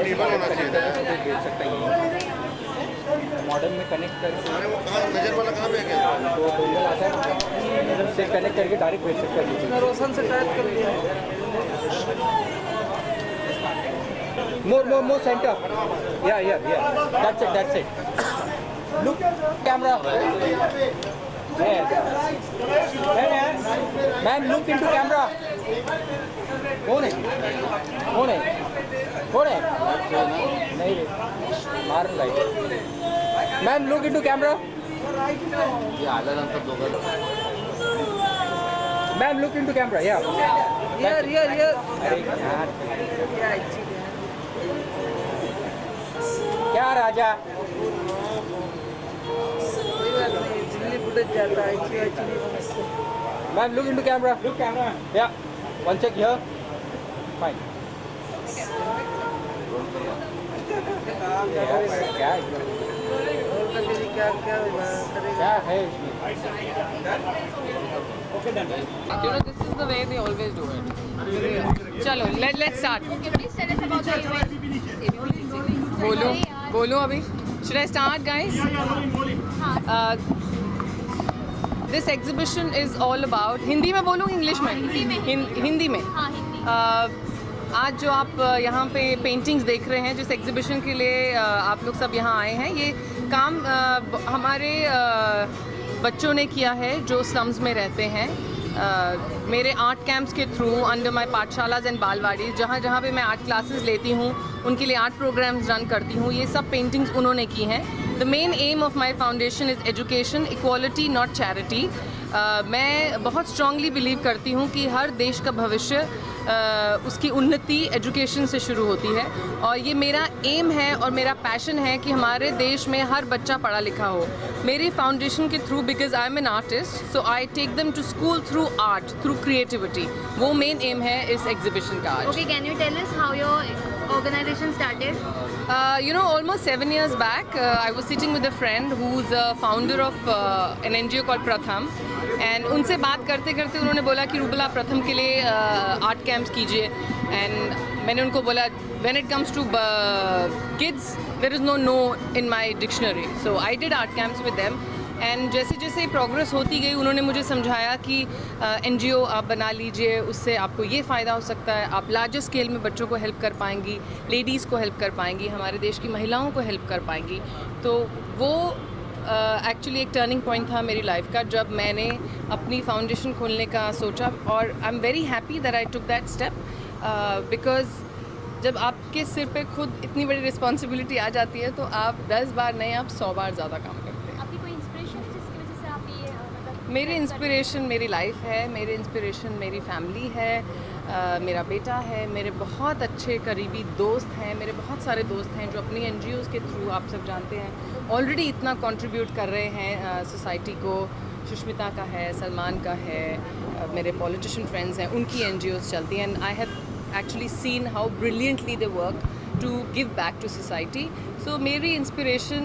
Table होना चाहिए। बेच सकता है मॉडर्न में कनेक्ट करके नजर वाला कहाँ पे है? तो डोंगल आता है उससे कनेक्ट करके डायरेक्ट बेच सकता है। रोशन से टाइप कर लिया। More center. Yeah. That's it. Look, camera. Yes. Man, look into camera. कौन है? नहीं रे, मार light. Man, look into camera. ये आला रंग का दोगल। Man, look into camera. Yeah. Here. अरे यार. क्या राजा? कोई बात नहीं, दिल्ली फुटेज जाता है, अच्छी Man, look into camera. Look camera. Yeah. One check here. Fine. क्या इसमें? और कभी क्या करेगा? क्या है इसमें? You know, this is the way they always do it. चलो, let's start. Okay, please tell us about the event. बोलो अभी. Should I start, guys? This exhibition is all about. Hindi में बोलूँ, इंग्लिश में? हिंदी में. हाँ, हिंदी. आज जो आप यहाँ पे पेंटिंग्स देख रहे हैं, जिस एग्जीबिशन के लिए आप लोग सब यहाँ आए हैं, ये काम हमारे बच्चों ने किया है जो स्लम्स में रहते हैं. मेरे आर्ट कैंप्स के थ्रू अंडर माय पाठशालाज एंड बालवाड़ीज, जहाँ पे मैं आर्ट क्लासेस लेती हूँ, उनके लिए आर्ट प्रोग्राम्स रन करती हूँ. ये सब पेंटिंग्स उन्होंने की हैं. The main M of my foundation is education, equality, not charity. मैं बहुत स्ट्रांगली बिलीव करती हूँ कि हर देश का भविष्य उसकी उन्नति एजुकेशन से शुरू होती है, और ये मेरा एम है और मेरा पैशन है कि हमारे देश में हर बच्चा पढ़ा लिखा हो. मेरी फाउंडेशन के through, because I am an artist, so I take them to school through art, through creativity. वो मेन एम है इस एग्जीबिशन का आज. Okay, can you tell us how your organization started? Almost 7 years back, I was sitting with a friend who's a founder of an NGO called Pratham, and उनसे बात करते करते उन्होंने बोला कि रूबल आप प्रथम के लिए आर्ट कैंप्स कीजिए. एंड मैंने उनको बोला, when it comes to kids, there is no in my dictionary, so I did art camps with them. And जैसे जैसे प्रोग्रेस होती गई, उन्होंने मुझे समझाया कि NGO आप बना लीजिए, उससे आपको ये फ़ायदा हो सकता है, आप लार्जर स्केल में बच्चों को हेल्प कर पाएंगी, लेडीज़ को हेल्प कर पाएंगी, हमारे देश की महिलाओं को हेल्प कर पाएंगी. तो वो एक्चुअली एक टर्निंग पॉइंट था मेरी लाइफ का, जब मैंने अपनी फाउंडेशन खोलने का सोचा. और I am very happy that I took that step, because जब आपके सिर पे खुद इतनी बड़ी रिस्पॉन्सिबिलिटी आ जाती है, तो आप 10 बार नहीं, आप 100 बार ज़्यादा काम करते हैं. मेरी इंस्पिरेशन मेरी लाइफ है, मेरी इंस्पिरेशन मेरी फैमिली है, मेरा बेटा है, मेरे बहुत अच्छे करीबी दोस्त हैं, मेरे बहुत सारे दोस्त हैं जो अपनी NGOs के थ्रू, आप सब जानते हैं, ऑलरेडी इतना कंट्रीब्यूट कर रहे हैं सोसाइटी को. सुष्मिता का है, सलमान का है, मेरे पॉलिटिशियन फ्रेंड्स हैं, उनकी NGOs चलती हैं. And I have actually seen how brilliantly they work to give back to society. So मेरी inspiration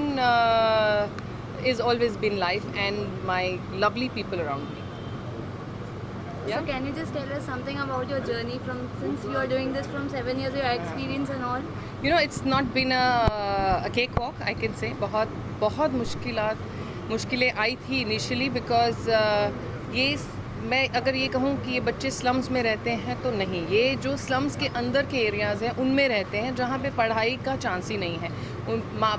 is always been life and my lovely people around me. So can you just tell us something about your journey from since you are doing this from 7 years, your experience and all? It's not been a cakewalk, I can say. बहुत मुश्किलें आई थी initially, because ये मैं अगर ये कहूँ कि ये बच्चे स्लम्स में रहते हैं तो नहीं, ये जो स्लम्स के अंदर के एरियाज़ हैं उनमें रहते हैं जहाँ पे पढ़ाई का चांस ही नहीं है.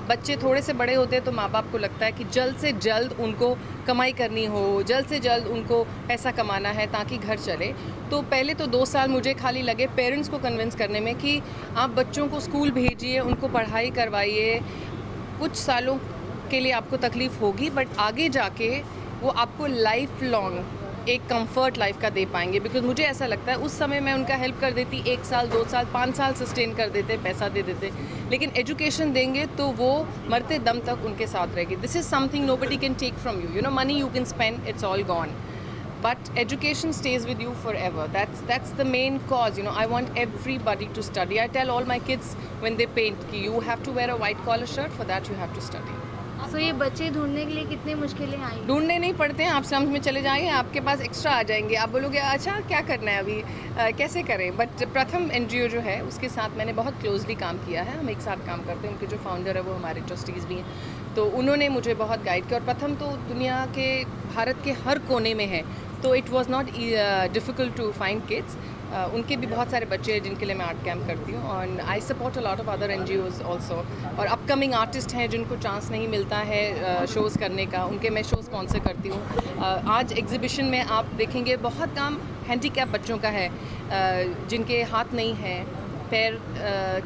बच्चे थोड़े से बड़े होते हैं तो माँ बाप को लगता है कि जल्द से जल्द उनको कमाई करनी हो, जल्द से जल्द उनको पैसा कमाना है ताकि घर चले. तो पहले तो 2 साल मुझे खाली लगे पेरेंट्स को कन्विंस करने में कि आप बच्चों को स्कूल भेजिए, उनको पढ़ाई करवाइए. कुछ सालों के लिए आपको तकलीफ़ होगी, बट आगे जाके वो आपको लाइफ लॉन्ग एक कंफर्ट लाइफ का दे पाएंगे. बिकॉज मुझे ऐसा लगता है उस समय मैं उनका हेल्प कर देती, 1 साल 2 साल 5 साल सस्टेन कर देते, पैसा दे देते, लेकिन एजुकेशन देंगे तो वो मरते दम तक उनके साथ रहेगी. This is something nobody can take from you. Money you can spend, it's all gone, but education stays with you forever. That's the main cause. I want everybody to study. I tell all my kids when they paint, you have to wear a white collar shirt, for that you have to study. सो ये बच्चे ढूंढने के लिए कितनी मुश्किलें आई? ढूंढने नहीं पड़ते हैं, आप स्लम्स में चले जाएंगे, आपके पास एक्स्ट्रा आ जाएंगे, आप बोलोगे अच्छा क्या करना है अभी, कैसे करें। बट प्रथम NGO जो है उसके साथ मैंने बहुत क्लोजली काम किया है, हम एक साथ काम करते हैं, उनके जो फाउंडर है वो हमारे ट्रस्टीज़ भी हैं, तो उन्होंने मुझे बहुत गाइड किया। और प्रथम तो दुनिया के भारत के हर कोने में है, तो it was not difficult to find kids. उनके भी बहुत सारे बच्चे हैं जिनके लिए मैं आर्ट कैंप करती हूँ, और I support a lot of other NGOs also. और अपकमिंग आर्टिस्ट हैं जिनको चांस नहीं मिलता है शोज़ करने का, उनके मैं शो स्पॉन्सर करती हूँ। आज एग्जीबिशन में आप देखेंगे बहुत काम हैंडीकैप बच्चों का है, जिनके हाथ नहीं हैं, पैर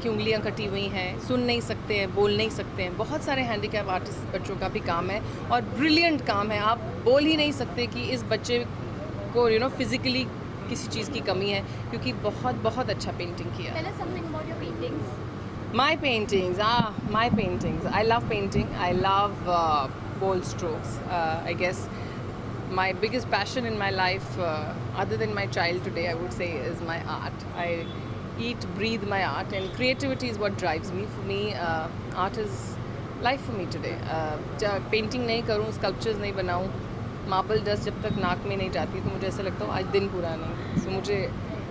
की उंगलियां कटी हुई हैं, सुन नहीं सकते हैं, बोल नहीं सकते हैं, बहुत सारे हैंडीकैप आर्टिस्ट बच्चों का भी काम है और ब्रिलियंट काम है। आप बोल ही नहीं सकते कि इस बच्चे को फिज़िकली किसी चीज़ की कमी है, क्योंकि बहुत बहुत अच्छा पेंटिंग किया। Tell us something about your paintings. My paintings. I love painting. I love bold strokes. I guess my biggest passion in my life, other than my child today, I would say, is my art. I eat, breathe my art, and creativity is what drives me. For me, art is life for me today. Painting नहीं करूँ, sculptures नहीं बनाऊँ, marble dust जब तक नाक में नहीं जाती तो मुझे ऐसा लगता है आज दिन पूरा नहीं। सो मुझे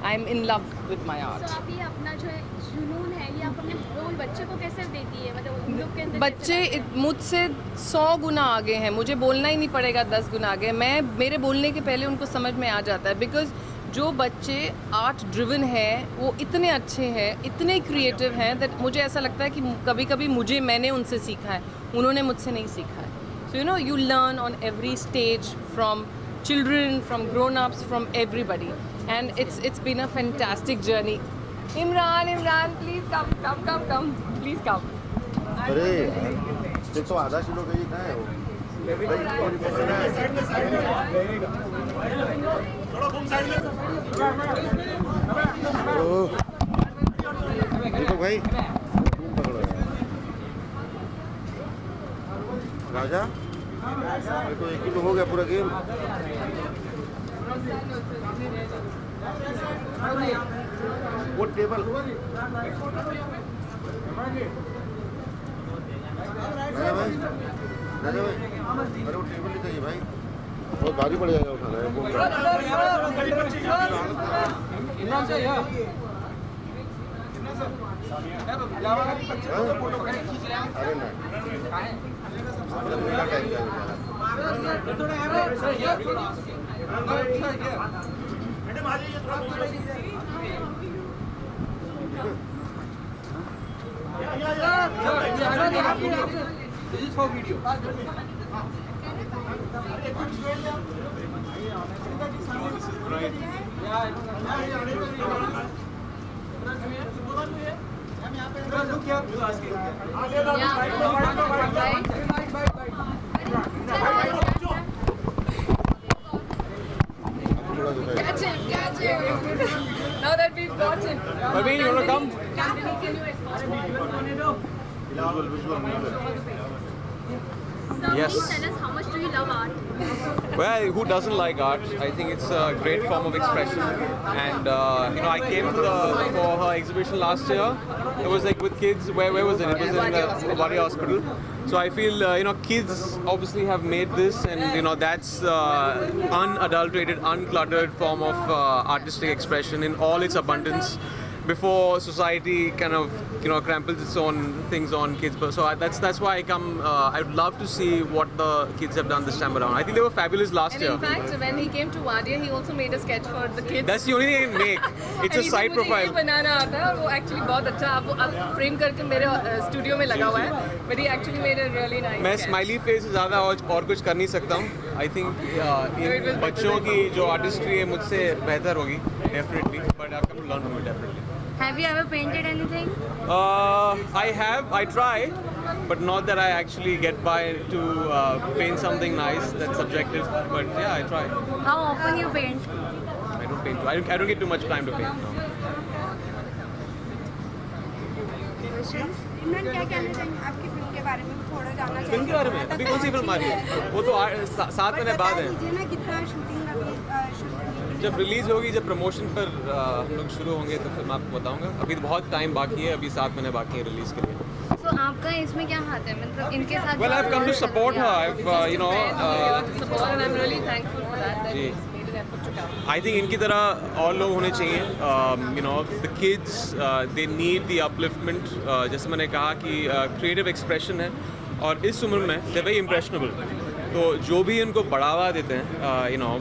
I am in love with my art. So आप ये अपना जो है जुनून है ये आप अपने रोल बच्चे को कैसे देती है, मतलब उन लोग के अंदर बच्चे मुझसे 100 गुना आगे हैं, मुझे बोलना ही नहीं पड़ेगा 10 गुना आगे। मेरे बोलने के पहले उनको समझ में आ जाता है, बिकॉज जो बच्चे आर्ट ड्रिवन है वो इतने अच्छे हैं, इतने क्रिएटिव हैं, दैट मुझे ऐसा लगता है कि कभी कभी मैंने उनसे सीखा है, उन्होंने मुझसे नहीं सीखा है। So you learn on every stage, from children, from grown-ups, from everybody, and it's been a fantastic journey. Imran, please come, please come. अरे ये तो आधा किलो का ही कहाँ है वो? देखो भाई पकड़ो राजा, तो 1 किलो हो गया पूरा गेम। वो टेबल राजा भाई, अरे वो टेबल नहीं चाहिए भाई, बहुत भारी पड़ जाएगा उठाना है। इमरान से या अरे This is for video. Catch him. Now that we've got him. Praveen, you want to come? Can you escort him? So Yes. please tell us how much do you love art? Well, who doesn't like art? I think it's a great form of expression, and I came for her exhibition last year. It was like with kids. Where was it? It was in the Body Hospital. So I feel kids obviously have made this, and that's unadulterated, uncluttered form of artistic expression in all its abundance. Before society kind of cramples its own things on kids, so that's why I come. I'd love to see what the kids have done this time around. I think they were fabulous last And year. in fact, when he came to Wadia, he also made a sketch for the kids. That's the only thing I can make. It's a side मुझे ये profile. बनाना आता है और वो actually बहुत अच्छा अब frame करके मेरे स्टूडियो में लगा हुआ है, but he actually made a really nice मैं sketch. स्माइली फेस से ज़्यादा और कुछ कर नहीं सकता हूँ. I think इन बच्चों की जो आर्टिस्ट्री है मुझसे बेहतर होगी definitely, but I've come to learn from it definitely. Have you ever painted anything? I have. I try, but not that I actually get by to paint something nice. That's subjective. But yeah, I try. How often you paint? I don't paint. I don't get too much time to paint. No. Imran क्या कहना चाहेंगे आपकी film के बारे में थोड़ा जानना चाहेंगे? फिल्म के बारे में अभी कौन सी फिल्म आ रही है? वो तो 7 महीने बाद है. बता दीजिए ना कितना शूटिंग अभी जब रिलीज होगी, जब प्रमोशन पर हम लोग शुरू होंगे तो फिर मैं आपको बताऊंगा. अभी तो बहुत टाइम बाकी है, अभी 7 महीने बाकी है रिलीज के लिए. So तो आपका इसमें क्या हाथ है, मतलब इनके साथ? Well, I've come to support her. I've you know. support and I'm really thankful for that. Ji. He's made an effort to come. I think इनकी तरह और लोग होने चाहिए. You know, the kids they need the upliftment. जैसे मैंने कहा कि creative expression है और इस उम्र में they're very impressionable. तो जो भी इनको बढ़ावा देते हैं, you know,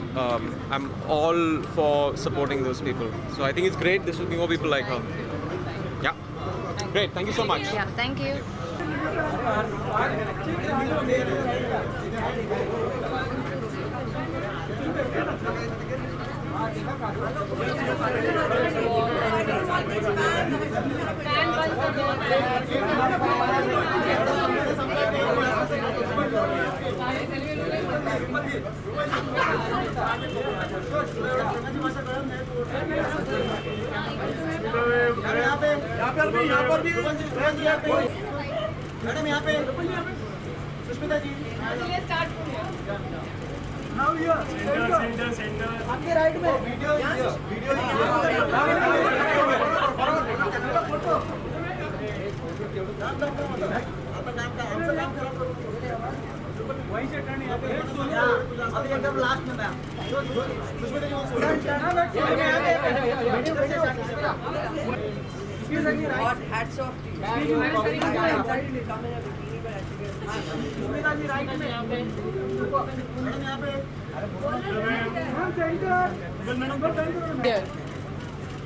I'm all for supporting those people. So I think it's great. There should be more people like her. Yeah. Great. Thank you so much. Yeah, thank you. Madam यहाँ पे सुष्मिता जी आपके राइट में video वहीं से turn यहाँ पे अभी एकदम लास्ट में ma'am Sushmita ji hats off to you. Sushmita ji right में मैडम यहाँ पे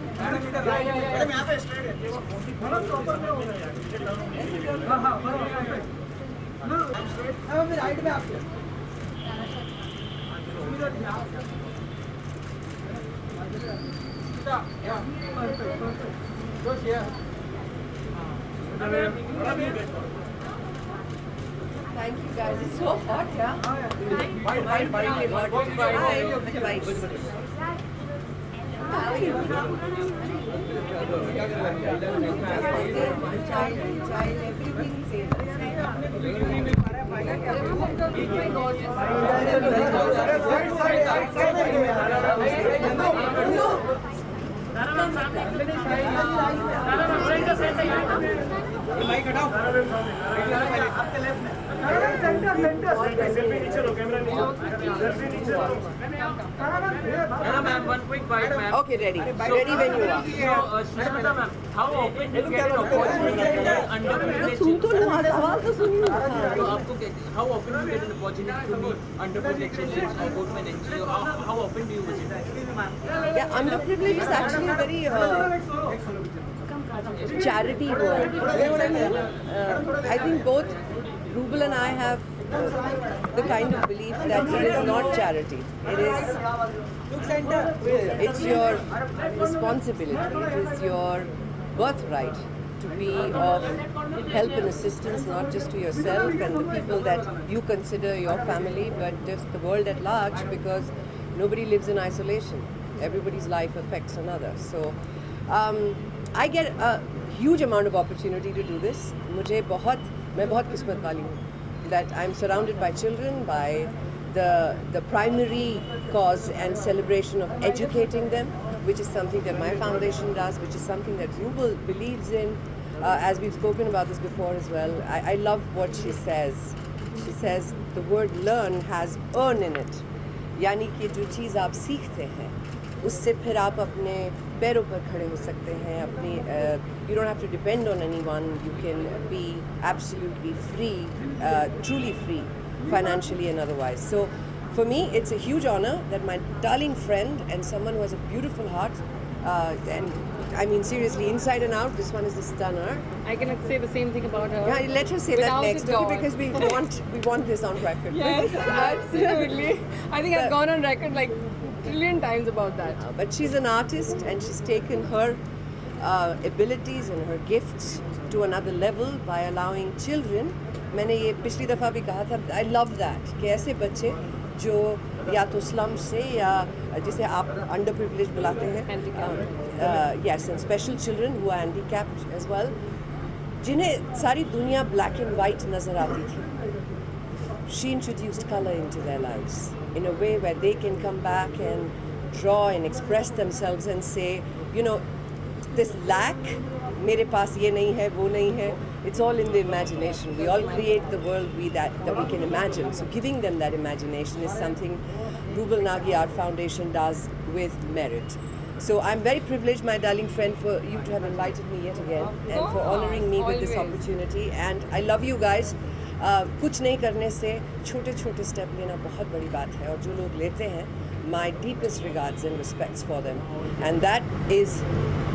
मैडम यहाँ पे स्ट्रेट है प्रॉपर में होगा हाँ हाँ राइट में आपके Thank you guys. It's so hot, yeah? Mind-blowingly hot. Child, Okay, ready. Ready when you are. How often do you get an opportunity underprivileged? सुन तो लो, सवाल तो सुनिए. How often do you get an opportunity to meet underprivileged children or go to an NGO? How often do you visit? Yeah, underprivileged is actually a very charity word. You know what I mean? I think both Rubal and I have the kind of belief that it is not charity. It's your responsibility. It is your birthright to be of help and assistance, not just to yourself and the people that you consider your family, but just the world at large, because nobody lives in isolation. Everybody's life affects another. So I get a huge amount of opportunity to do this. मैं बहुत किस्मत वाली हूँ that I'm surrounded by children, by the primary cause and celebration of educating them, which is something that my foundation does, which is something that Rubal believes in. As we've spoken about this before as well, I love what she says. She says the word learn has earn in it. यानी कि जो चीज़ आप सीखते हैं उससे फिर आप अपने पैरों पर खड़े हो सकते हैं अपनी you don't have to depend on anyone. You can be absolutely free, truly free, financially and otherwise. So for me it's a huge honor that my darling friend and someone who has a beautiful heart and I mean seriously inside and out, this one is a stunner. I can say the same thing about her. Yeah, let her say Without that next, a doubt. okay, because we want this on record. Yes, absolutely. I think I've gone on record like a trillion times about that. But she's an artist and she's taken her abilities and her gifts to another level by allowing children. मैंने ये पिछली दफ़ा भी कहा था, I love that कि ऐसे बच्चे जो या तो स्लम से या जिसे आप underprivileged बुलाते हैं, yes, and special children who are handicapped as well, जिन्हें सारी दुनिया black and white नज़र आती थी. She introduced color into their lives in a way where they can come back and draw and express themselves and say, you know, this lack, मेरे पास ये नहीं है, वो नहीं है, It's all in the imagination. We all create the world that we can imagine. So giving them that imagination is something Rubal Nagi Art Foundation does with merit. So I'm very privileged, my darling friend, for you to have invited me yet again and for honoring me with this Always. opportunity. And I love you guys. कुछ नहीं करने से छोटे छोटे step लेना बहुत बड़ी बात है और जो लोग लेते हैं my deepest regards and respects for them. And that is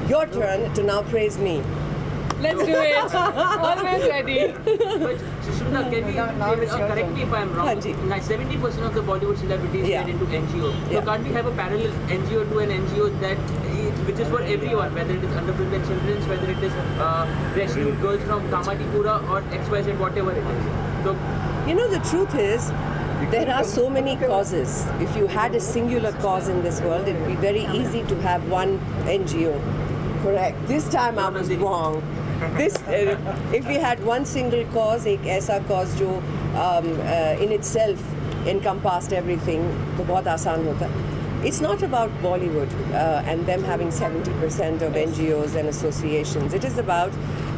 your turn to now praise me. Let's do it. Always ready. But Sushmita, can we correct me if I'm wrong? Haan ji. 70% of the Bollywood celebrities Yeah. get into NGO. So Yeah. can't we have a parallel NGO to an NGO which is for everyone, whether it is underprivileged children, whether it is rescued girls from Kamatipura or XYZ, whatever it is. So You know, the truth is, there are so many causes. If you had a singular cause in this world, it would be very easy to have one NGO. Correct. This time I was wrong. If we had one single cause, एक ऐसा cause जो in itself encompassed everything, तो बहुत आसान होता. It's not about Bollywood and them having 70% of NGOs and associations. It is about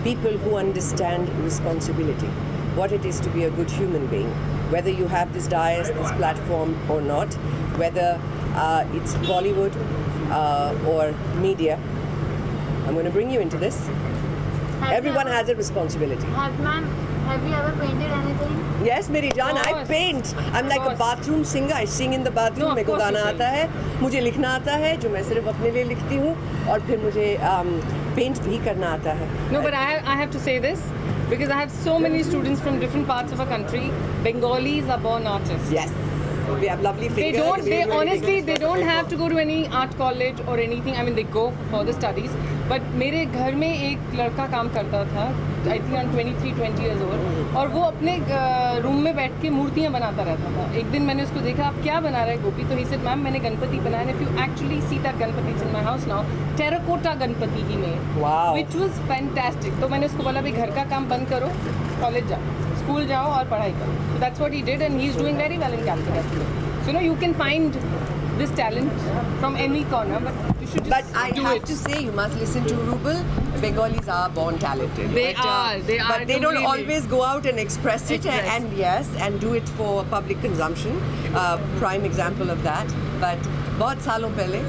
people who understand responsibility, what it is to be a good human being. Whether you have this dais, this platform or not, whether it's Bollywood or media, I'm going to bring you into this. Everyone has a responsibility. Have you ever painted anything? Yes, मेरी जान, Of I course. paint. I'm like a course. bathroom singer. I sing in the bathroom. No, of मेरे को course you गाना sing. आता है, मुझे लिखना आता है, जो मैं सिर्फ अपने लिए लिखती हूँ, और फिर मुझे पेंट भी करना आता है. No, but I have to say this because I have so many students from different parts of our country. Bengalis are born artists. Yes, we have lovely They fingers. don't. They honestly, they don't have to go to any art college or anything. I mean, they go for the studies. But मेरे घर में एक लड़का काम करता था. I think I'm 23-20 years old. और वो अपने रूम में बैठ के मूर्तियाँ बनाता रहता था. एक दिन मैंने उसको देखा, आप क्या बना रहे हैं गोपी? तो he said, मैम मैंने गणपति बनाया. And if you actually see that Ganpati is in my house now, terracotta Ganpati ही में. Wow. Which was fantastic. तो मैंने उसको बोला भाई घर का काम बंद करो, कॉलेज जाओ, स्कूल जाओ और पढ़ाई करो. So that's what he did and he's doing very well in Calcutta. So you know you can find this talent from any corner, but you should just But I do have it. to say, you must listen to Rubal. Bengalis are born talented. They But, are, they are But they don't completely. always go out and express it, Express. and yes, and do it for public consumption. Prime example of that. But बहुत सालों पहले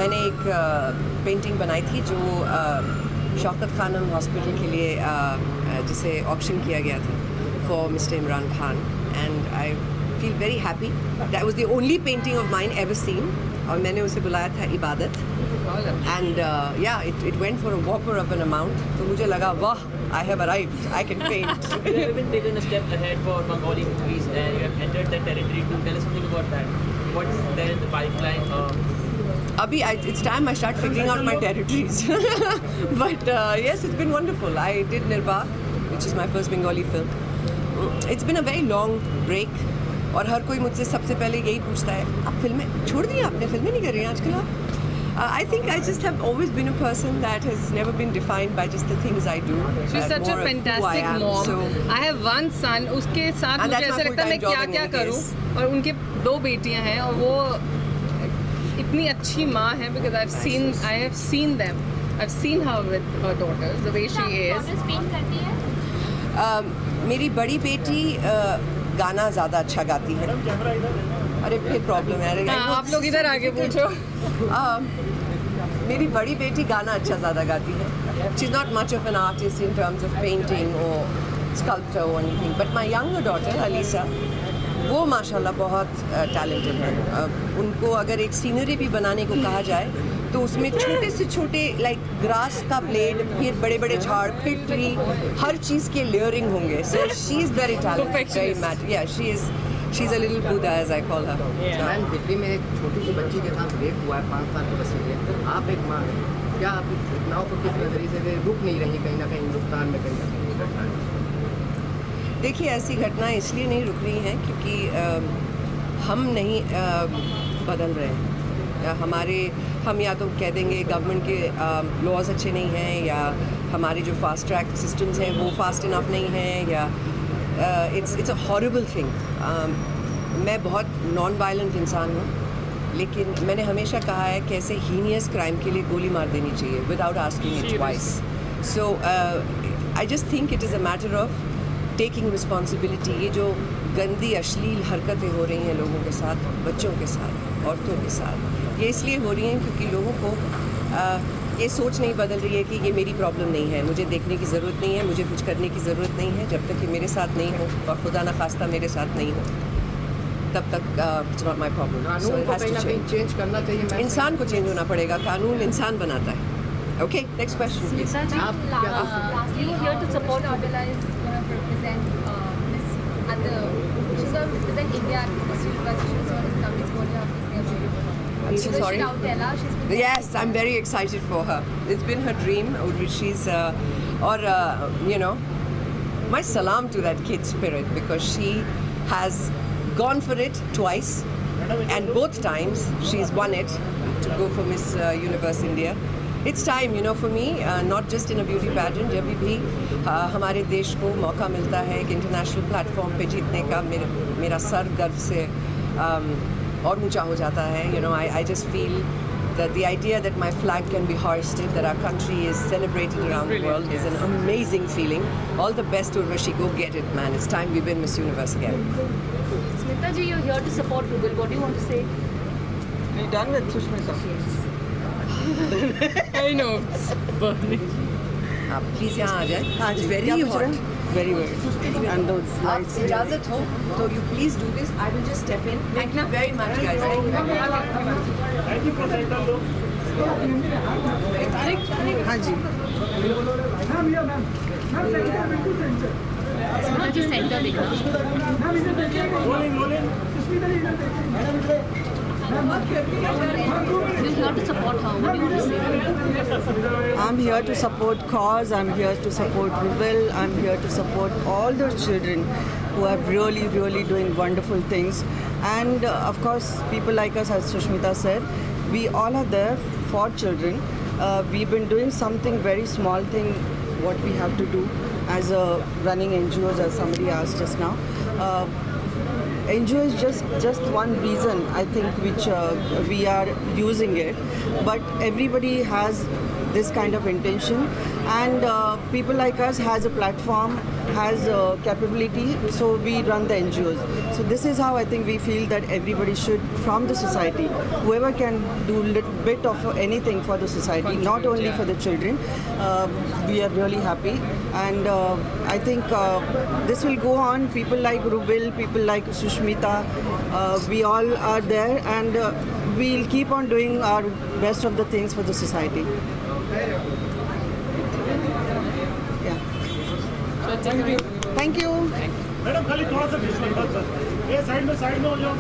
मैंने एक painting बनाई थी जो Shaukat Khanam hospital के लिए जिसे ऑक्शन किया गया था for Mr. Imran Khan, and I feel very happy. That was the only painting of mine ever seen. और मैंने उसे बुलाया था इबादत. And yeah, it went for a whopper of an amount. तो मुझे लगा वाह, I have arrived. I can paint. you have even taken a step ahead for Bengali movies and you have entered that territory too. Tell us something about that. What is there in the pipeline? Abhi, it's time I start figuring out my territories. But yes, it's been wonderful. I did Nirbagh, which is my first Bengali film. It's been a very long break. और हर कोई मुझसे सबसे पहले यही पूछता है, आप फिल्में छोड़ दी आपने, फिल्में नहीं कर रही हैं आजकल आप? I think I just have always been a person that has never been defined by just the things I do. She's such a more of who I fantastic am. mom. So, I have one son. उसके साथ And मुझे that's my ऐसा लगता है मैं full-time job क्या in क्या any करूँ. case. और उनके 2 बेटियां हैं और वो इतनी अच्छी माँ है because I have seen them. I've seen her with her daughters, the way she is. Paint करती है? मेरी बड़ी बेटी गाना ज़्यादा अच्छा गाती है. अरे फिर प्रॉब्लम है. अरे, हाँ, आप लोग इधर आगे पूछो. मेरी बड़ी बेटी गाना अच्छा ज़्यादा गाती है. She's not much of an artist in terms of painting or sculptor or anything. But my younger daughter, Alisa, वो माशाल्लाह बहुत टैलेंटेड है. उनको अगर एक सीनरी भी बनाने को कहा जाए तो उसमें छोटे से छोटे लाइक ग्रास का ब्लेड, फिर बड़े बड़े झाड़, फिर ट्री, हर चीज़ के लेयरिंग होंगे. So she is very talented, very matte. Yeah she is a little Buddha as I call her. Ma'am, Delhi में एक छोटी सी बच्ची के साथ रेप हुआ है 5 साल की बच्ची है. आप एक माँ हैं, क्या आप इस घटनाओं को किस नजरिए से रुक नहीं रही कहीं ना कहीं हिंदुस्तान में कहीं ना कहीं घटनाएं? देखिए, ऐसी घटनाएं इसलिए नहीं रुक रही हैं क्योंकि हम नहीं बदल रहे हैं. हम या तो कह देंगे गवर्नमेंट के लॉज अच्छे नहीं हैं, या हमारे जो फास्ट ट्रैक सिस्टम्स हैं वो फास्ट इनफ नहीं हैं, या इट्स अ हॉरिबल थिंग. मैं बहुत नॉन वायलेंट इंसान हूँ, लेकिन मैंने हमेशा कहा है कि ऐसे हीनियस क्राइम के लिए गोली मार देनी चाहिए without asking it twice. So I just think it is a matter of taking responsibility. ये जो गंदी अश्लील हरकतें हो रही हैं लोगों के साथ, बच्चों के साथ, औरतों के साथ, ये इसलिए हो रही हैं क्योंकि लोगों को ये सोच नहीं बदल रही है कि ये मेरी प्रॉब्लम नहीं है, मुझे देखने की ज़रूरत नहीं है, मुझे कुछ करने की ज़रूरत नहीं है। जब तक कि मेरे साथ नहीं हो और खुदा न खास्ता मेरे साथ नहीं हो, तब तक इट्स नॉट माय प्रॉब्लम। कानून को कहीं ना कहीं चेंज करना चाहिए। इंसान को चेंज होना पड़ेगा, कानून इंसान बनाता है। Okay, next question please. आप क्या Lastly, here to support Mobilize, represent Miss at the. She's going to represent India at Miss Universe. She's going to come. What do you have to say about it? I'm so sorry. Ella, she's been Yes, I'm very excited for her. It's been her dream. She's, you know, my salam to that kid spirit because she has gone for it twice, and both times she's won it to go for Miss Universe India. It's time, you know, for me, not just in a beauty pageant. जब भी हमारे देश को मौका मिलता है एक international platform पे जीतने का, मेरा सर गर्व से और ऊंचा हो जाता है. You know, I just feel that the idea that my flag can be hoisted, that our country is celebrated around the world is an amazing feeling. All the best to Urvashi. Go get it, man. It's time we win Miss Universe again. Smita ji, you're here to support Google. What do you want to say? Are you done with Sushmita? I know, it's burning. आप please यहाँ आ जाए. हाँ जी, Very क्या पूछ रहे hot. हैं? Very good. And those आप lights. इजाज़त हो तो you please do this. I will just step in. Thank you very much, guys. Thank you. हाँ जी. Smita ji, center देखना. You're here to support her. What do you want to say? I'm here to support cause. I'm here to support Rubil. I'm here to support all those children who are really, really doing wonderful things. And of course, people like us, as Sushmita said, we all are there for children. We've been doing something very small thing, what we have to do as a running NGOs, as somebody asked just now. NGO is just one reason, I think, which we are using it. But everybody has this kind of intention, and people like us has a platform, has a capability, so we run the NGOs. So this is how I think we feel that everybody should, from the society, whoever can do a little bit of anything for the society, not only for the children, we are really happy. And I think this will go on. People like Rubil, people like Sushmita, we all are there, and we'll keep on doing our best of the things for the society. Yeah. Thank you. Thank you. Madam खाली थोड़ा सा ये side में हो जाओ.